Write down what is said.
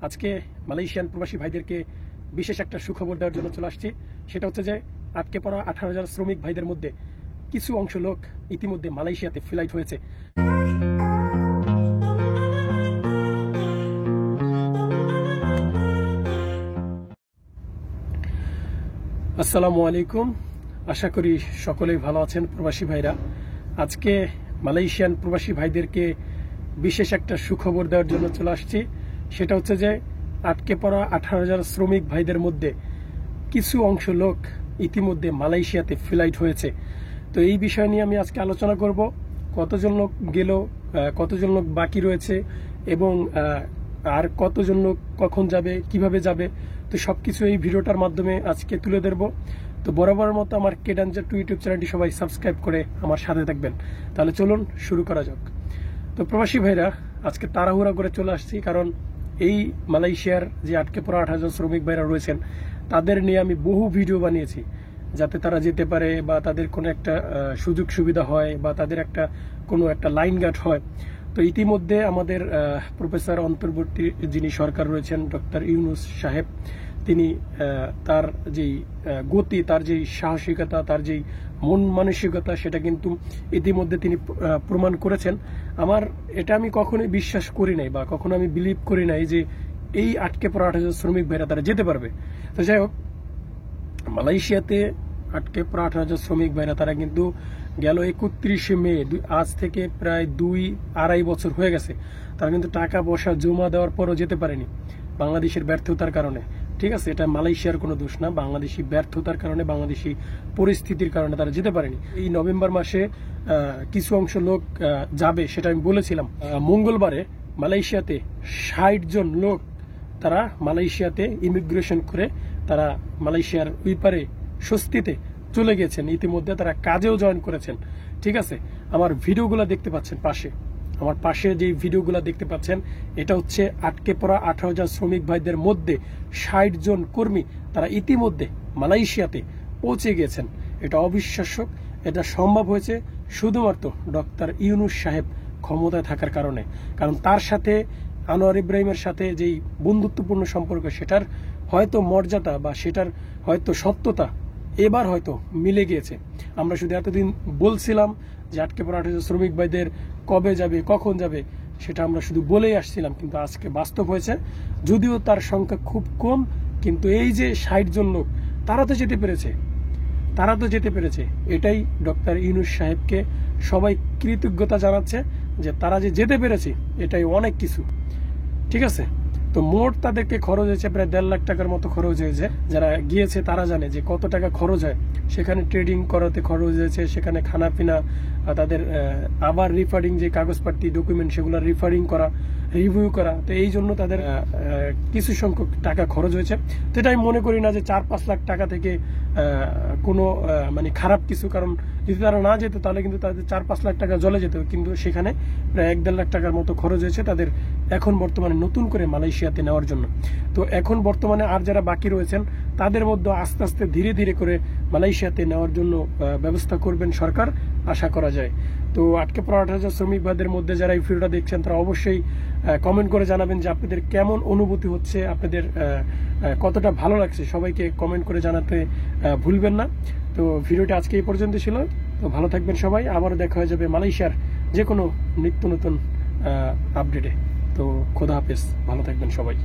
আজকে মালয়েশিয়ান প্রবাসী ভাইদেরকে বিশেষ একটা সুখবর দেওয়ার জন্য চলে আসছি। সেটা হচ্ছে যে আটকে পড়া 18,000 শ্রমিক ভাইদের মধ্যে কিছু অংশ লোক ইতিমধ্যে মালয়েশিয়াতে ফ্লাইট হয়েছে। আসসালামু আলাইকুম, আশা করি সকলেই ভালো আছেন প্রবাসী ভাইরা। আজকে মালয়েশিয়ান প্রবাসী ভাইদেরকে বিশেষ একটা সুখবর দেওয়ার জন্য চলে আসছি। সেটা হচ্ছে যে আটকে পড়া 18,000 শ্রমিক ভাইদের মধ্যে কিছু অংশ লোক ইতিমধ্যে মালয়েশিয়াতে ফ্লাইট হয়েছে। তো এই বিষয় নিয়ে আমি আজকে আলোচনা করব। কতজন লোক গেল, কতজন লোক বাকি রয়েছে এবং আর কতজন লোক কখন যাবে, কিভাবে যাবে, তো সবকিছু এই ভিডিওটার মাধ্যমে আজকে তুলে ধরবো। তো বরাবরের মতো আমার কেডাঞ্জার টু ইউটিউব চ্যানেলটি সবাই সাবস্ক্রাইব করে আমার সাথে থাকবেন। তাহলে চলুন শুরু করা যাক। তো প্রবাসী ভাইরা, আজকে তাড়াহুড়া করে চলে আসছি, কারণ এই মালয়েশিয়ার যে আটকে পড়া 18,000 শ্রমিক ভাইরা রয়েছেন তাদের নিয়ে আমি বহু ভিডিও বানিয়েছি, যাতে তারা যেতে পারে বা তাদের কোনো একটা সুযোগ সুবিধা হয় বা তাদের কোনো একটা লাইন গার্ড হয়। তো ইতিমধ্যে আমাদের প্রফেসর অন্তর্বর্তী যিনি সরকার রয়েছেন ডক্টর ইউনুস সাহেব, তিনি তার যেই গতি, তার যেই সাহসিকতা, তার যেই মন মানসিকতা, সেটা কিন্তু ইতিমধ্যে তিনি প্রমাণ করেছেন। এটা আমি কখনোই বিশ্বাস করি নাই বা কখনো আমি বিলিভ করি নাই যে এই আটকে পড়া 18,000 শ্রমিক ভাইরা তারা যেতে পারবে। তো যাই হোক, মালয়েশিয়াতে আটকে পড়া 18,000 শ্রমিক ভাইরা তারা কিন্তু গেল 31শে মে, আজ থেকে প্রায় 2-2.5 বছর হয়ে গেছে, তারা কিন্তু টাকা পয়সা জমা দেওয়ার পরও যেতে পারেনি বাংলাদেশের ব্যর্থতার কারণে। ঠিক আছে, এটা মালয়েশিয়ার কোনো দোষ না, বাংলাদেশি ব্যর্থতার কারণে, বাংলাদেশি পরিস্থিতির কারণে তারা যেতে পারেনি। এই নভেম্বর মাসে কিছু অংশ লোক যাবে, সেটা আমি বলেছিলাম। মঙ্গলবারে মালয়েশিয়াতে 60 জন লোক তারা মালয়েশিয়াতে ইমিগ্রেশন করে তারা মালয়েশিয়ার ওই পারে স্বস্তিতে চলে গেছেন। ইতিমধ্যে তারা কাজেও জয়েন করেছেন। ঠিক আছে, আমার ভিডিওগুলো দেখতে পাচ্ছেন পাশে, আমার পাশে যে ভিডিওগুলো দেখতে পাচ্ছেন, এটা হচ্ছে আটকে পড়া 18,000 শ্রমিক ভাইদের মধ্যে 60 জন কর্মী তারা ইতিমধ্যে মালয়েশিয়াতে পৌঁছে গেছেন। এটা অবিশ্বাস্য। এটা সম্ভব হয়েছে শুধুমাত্র ডক্টর ইউনুস সাহেব ক্ষমতায় থাকার কারণে। কারণ তার সাথে আনোয়ার ইব্রাহিমের সাথে যেই বন্ধুত্বপূর্ণ সম্পর্ক, সেটার হয়তো মর্যাদা বা সেটার হয়তো সত্যতা এবার হয়তো মিলে গিয়েছে। আমরা শুধু এতদিন বলছিলাম যে আটকে পড়া 18,000 শ্রমিক ভাইদের কবে যাবে, কখন যাবে, সেটা আমরা শুধু বলেই আসছিলাম, কিন্তু আজকে বাস্তব হয়েছে। যদিও তার সংখ্যা খুব কম, কিন্তু এই যে 60 জন লোক তারা তো যেতে পেরেছে। এটাই ডক্টর ইউনুস সাহেবকে সবাই কৃতজ্ঞতা জানাচ্ছে যে তারা যে যেতে পেরেছে, এটাই অনেক কিছু। ঠিক আছে, তো মোট তাদেরকে খরচ হয়েছে প্রায় 1.5 লাখ টাকার মতো খরচ হয়েছে। যারা গিয়েছে তারা জানে যে কত টাকা খরচ হয়। সেখানে ট্রেডিং করাতে খরচ হয়েছে, সেখানে খানা পিনা, তাদের আবার রিফারিং যে কাগজপাতি ডকুমেন্ট, সেগুলো রিভিউ করা। তো এই জন্য তাদের কিছু সংখ্যক টাকা খরচ হয়েছে। তো এটা আমি মনে করি না যে 4-5 লাখ টাকা থেকে কোনো মানে খারাপ কিছু, কারণ যদি তারা না যেত তাহলে কিন্তু তাদের 4-5 লাখ টাকা জলে যেত, কিন্তু সেখানে প্রায় 1.5 লাখ টাকার মতো খরচ হয়েছে তাদের এখন বর্তমানে নতুন করে মালয়েশিয়াতে নেওয়ার জন্য। তো এখন বর্তমানে আর যারা বাকি রয়েছেন তাদের মধ্যে আস্তে আস্তে ধীরে ধীরে করে মালয়েশিয়াতে নেওয়ার জন্য ব্যবস্থা করবেন সরকার, আশা করা যায়। তো আটকে পড়া 18,000 শ্রমিক ভাইদের মধ্যে যারা এই ভিডিওটা দেখছেন তারা অবশ্যই কমেন্ট করে জানাবেন যে আপনাদের কেমন অনুভূতি হচ্ছে, আপনাদের কতটা ভালো লাগছে। সবাইকে কমেন্ট করে জানাতে ভুলবেন না। তো ভিডিওটা আজকে এই পর্যন্ত ছিল। তো ভালো থাকবেন সবাই, আবারও দেখা হয়ে যাবে মালয়েশিয়ার যে কোনো নিত্য নতুন আপডেটে। তো খোদা হাফেজ, ভালো থাকবেন সবাই।